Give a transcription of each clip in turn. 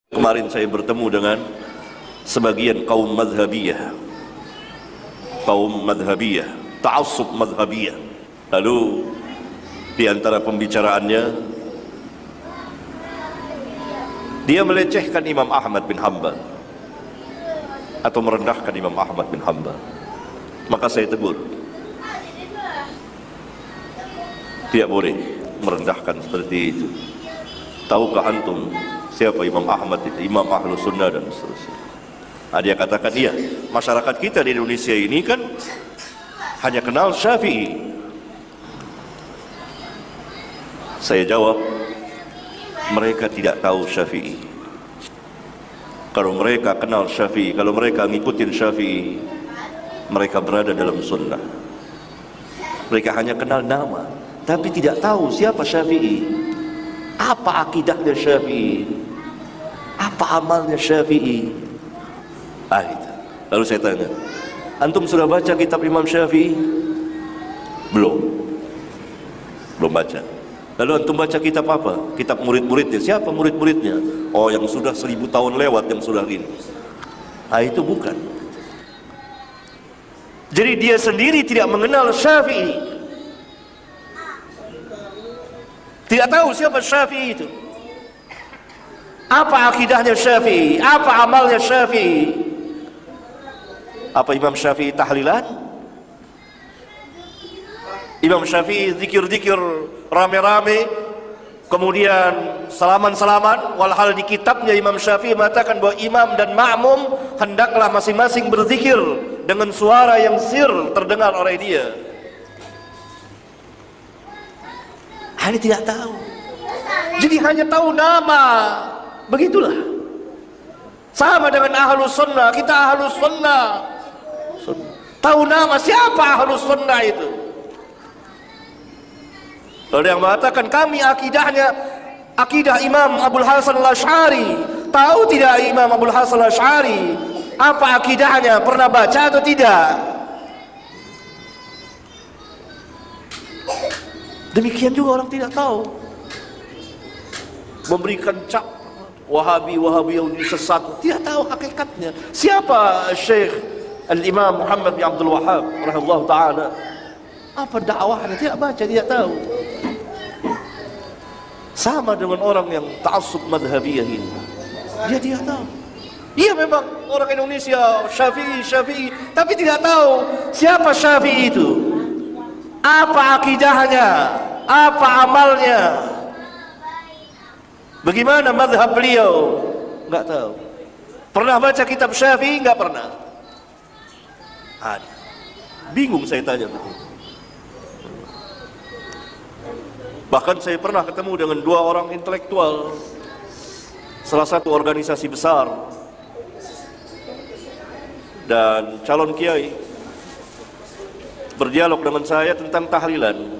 Kemarin saya bertemu dengan sebagian kaum madhabiyah, ta'assub madhabiyah. Lalu di antara pembicaraannya dia melecehkan Imam Ahmad bin Hanbal atau merendahkan Imam Ahmad bin Hanbal. Maka saya tegur, tidak boleh merendahkan seperti itu. Tahukah antum siapa Imam Ahmad itu? Imam Ahlus Sunnah dan seterusnya. Dia katakan, iya, masyarakat kita di Indonesia ini kan hanya kenal Syafi'i. Saya jawab, mereka tidak tahu Syafi'i. Kalau mereka kenal Syafi'i, kalau mereka ngikutin Syafi'i, mereka berada dalam sunnah. Mereka hanya kenal nama, tapi tidak tahu siapa Syafi'i. Apa akidahnya Syafi'i? Apa amalnya Syafi'i? Itu. Lalu saya tanya, antum sudah baca kitab Imam Syafi'i? Belum baca. Lalu antum baca kitab apa? Kitab murid-muridnya. Siapa murid-muridnya? Oh, yang sudah 1000 tahun lewat, yang sudah ini. Itu bukan. Jadi dia sendiri tidak mengenal Syafi'i, tidak tahu siapa Syafi'i itu. Apa akidahnya Syafi'i? Apa amalnya Syafi'i? Apa Imam Syafi'i tahlilan? Imam Syafi'i zikir-zikir rame-rame, kemudian salaman-salaman. Walhal di kitabnya Imam Syafi'i mengatakan bahwa imam dan makmum hendaklah masing-masing berzikir dengan suara yang sir terdengar oleh dia. Ini tidak tahu. Jadi hanya tahu nama. Begitulah. Sama dengan Ahlus Sunnah. Kita Ahlus Sunnah. Tahu nama siapa Ahlus Sunnah itu. Lalu yang mengatakan kami akidahnya akidah Imam Abul Hasan Al-Asy'ari. Tahu tidak Imam Abul Hasan Al-Asy'ari? Apa akidahnya? Pernah baca atau tidak? Demikian juga orang tidak tahu. Memberikan cap Wahabi yang sesat, tidak tahu hakikatnya. Siapa Syekh Al-Imam Muhammad bin Abdul Wahhab rahimahullah ta'ala? Apa dakwahnya? Tidak baca, tidak tahu. Sama dengan orang yang ta'assub madhabiyah ini. Dia tidak tahu. Dia memang orang Indonesia Syafi'i, tapi tidak tahu siapa Syafi'i itu. Apa akidahnya? Apa amalnya? Bagaimana mazhab beliau? Enggak tahu. Pernah baca kitab Syafi'i? Enggak pernah. Bingung saya tanya betul. Bahkan saya pernah ketemu dengan 2 orang intelektual, salah satu organisasi besar dan calon kiai, berdialog dengan saya tentang tahlilan.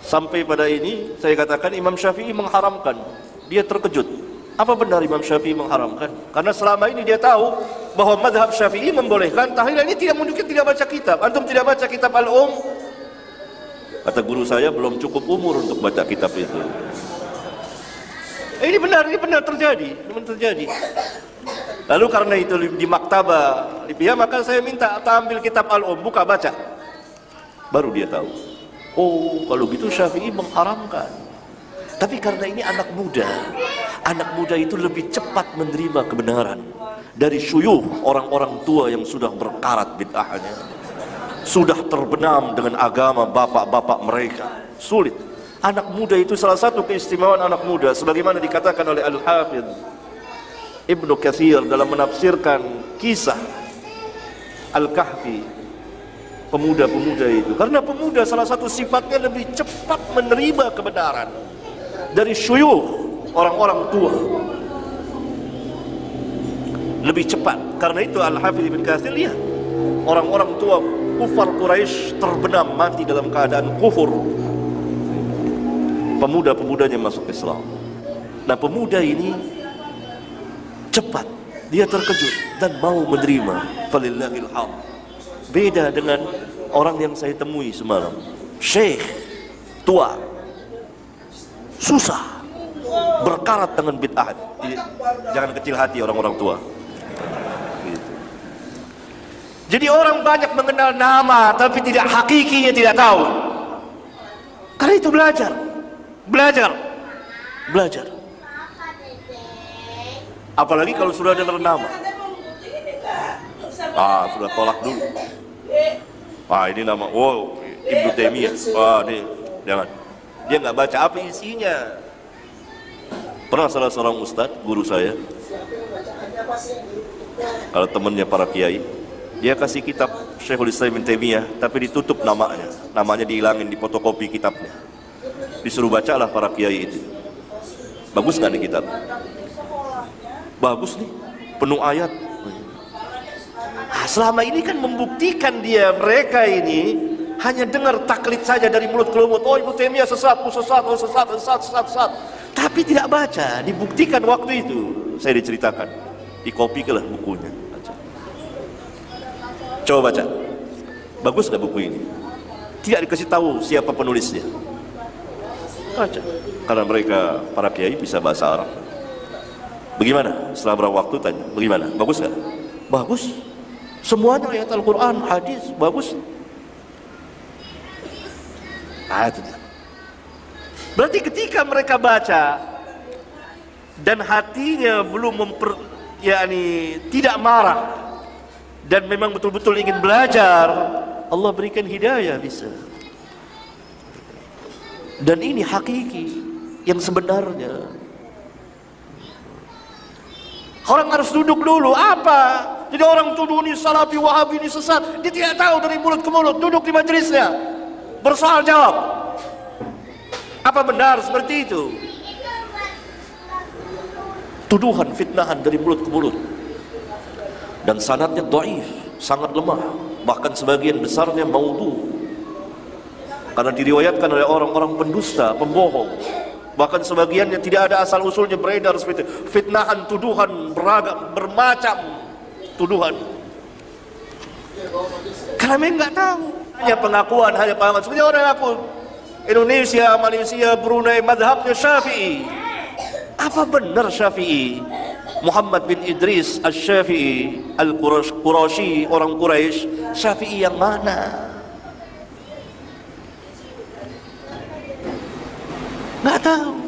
Sampai pada ini saya katakan Imam Syafi'i mengharamkan. Dia terkejut. Apa benar Imam Syafi'i mengharamkan? Karena selama ini dia tahu bahwa mazhab Syafi'i membolehkan tahlilan. Ini tidak mungkin tidak baca kitab. Antum tidak baca kitab Al-Um? Kata guru saya, belum cukup umur untuk baca kitab itu. Ini benar terjadi. Lalu karena itu di maktabah maka saya minta ambil kitab Al-Um, buka baca. Baru dia tahu. Oh, kalau gitu Syafi'i mengharamkan. Tapi karena ini anak muda itu lebih cepat menerima kebenaran dari syuyukh, orang-orang tua yang sudah berkarat bid'ahnya, sudah terbenam dengan agama bapak-bapak mereka. Sulit. Anak muda itu salah satu keistimewaan anak muda, sebagaimana dikatakan oleh Al-Hafidz Ibnu Katsir dalam menafsirkan kisah Al-Kahfi, pemuda-pemuda itu. Karena pemuda salah satu sifatnya lebih cepat menerima kebenaran dari syuyukh, orang-orang tua. Lebih cepat. Karena itu Al-Hafidz Ibnu Katsir lihat, orang-orang tua kufar Quraisy terbenam mati dalam keadaan kufur. Pemuda-pemudanya masuk Islam. Nah, pemuda ini cepat, dia terkejut dan mau menerima. Falillahil hamd. Beda dengan orang yang saya temui semalam, syekh tua, susah berkarat dengan bid'ah. Jangan kecil hati orang-orang tua. Gitu. Jadi orang banyak mengenal nama tapi tidak hakikinya, tidak tahu. Karena itu belajar. Apalagi kalau sudah dengar nama. Sudah tolak dulu. Ini nama, Ibnu Taimiyah. Ini jangan. Dia nggak baca apa isinya. Pernah salah seorang ustadz, guru saya, kalau temannya para kiai, dia kasih kitab Syekhul Islam Ibnu Taimiyah, tapi ditutup namanya dihilangin, difotokopi kitabnya. Disuruh bacalah para kiai itu. Bagus nggak nih kitab? Bagus nih, penuh ayat. Selama ini kan membuktikan mereka ini hanya dengar taklid saja dari mulut ke mulut. Ibnu Taimiyah sesat. Tapi tidak baca. Dibuktikan waktu itu, saya diceritakan, dikopikanlah bukunya. Coba baca. Bagus nggak buku ini? Tidak dikasih tahu siapa penulisnya. Baca. Karena mereka para kiai bisa bahasa Arab. Bagaimana? Setelah berapa waktu tanya, bagaimana? Bagus nggak? Bagus. Semuanya ayat Al-Quran, hadis, bagus. Itu. Berarti ketika mereka baca dan hatinya belum tidak marah dan memang betul-betul ingin belajar, Allah berikan hidayah bisa. Dan ini hakiki yang sebenarnya. Orang harus duduk dulu. Apa? Jadi orang tuduh ini Salafi, Wahabi, ini sesat. Dia tidak tahu dari mulut ke mulut. Duduk di majelisnya, bersoal jawab. Apa benar seperti itu? Tuduhan, fitnahan dari mulut ke mulut. Dan sanadnya dhaif, sangat lemah. Bahkan sebagian besarnya maudhu. Karena diriwayatkan oleh orang-orang pendusta, pembohong. Bahkan sebagiannya tidak ada asal usulnya, beredar seperti itu. Fitnahan, tuduhan, bermacam tuduhan. Karena mereka nggak tahu. Hanya pengakuan, hanya pengakuan. Seperti orang aku Indonesia, Malaysia, Brunei, madhabnya Syafi'i. Apa benar Syafi'i? Muhammad bin Idris Al-Syafi'i Al-Qurashi, orang Quraisy, Syafi'i yang mana? Nggak tahu.